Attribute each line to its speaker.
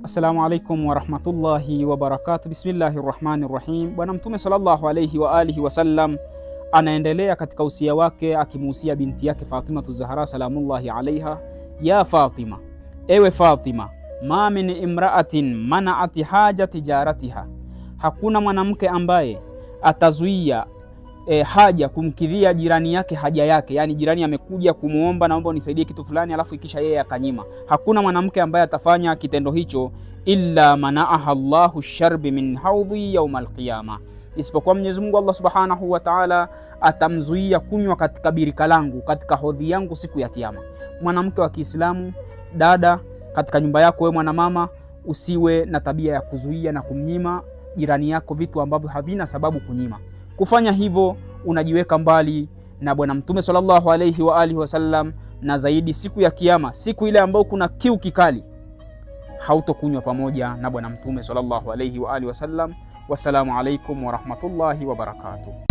Speaker 1: Assalamu alaikum wa rahmatullahi wa barakatuh. Bismillahirrahmanirrahim. Bwana Mtume sallallahu alayhi wa alihi wasallam anaendelea katika usia wake akimuhusia binti yake Fatima Zahra salamullahi alaiha. Ya Fatima, ewe Fatima, ma min imra'atin mana'ati hajati jaratiha, hakuna mwanamke ambaye atazuia haja kumkidhia jirani yake haja yake. Yani jirani amekuja kumuomba, naomba unisaidie kitu fulani, alafu ikisha yeye akanyima. Hakuna mwanamke ambaye atafanya kitendo hicho illa mana'aha Allahu sharbi min haudhi yawmal qiyama, isipokuwa Mwenyezi Mungu Allah Subhanahu wa Ta'ala atamzuia kunywa katika birika langu, katika hodhi yangu siku ya kiyama. Mwanamke wa Kiislamu, dada, katika nyumba yako wewe mwanamama, usiwe na tabia ya kuzuia na kumnyima jirani yako vitu ambavyo havina sababu kunyima. Kufanya hivyo unajiweka mbali na Bwana Mtume sallallahu alayhi wa alihi wasallam, na zaidi siku ya kiyama, siku ile ambayo kuna kiu kikali, hautokunywa pamoja na Bwana Mtume sallallahu alayhi wa alihi wasallam. Wassalamu alaikum wa rahmatullahi wa barakatuh.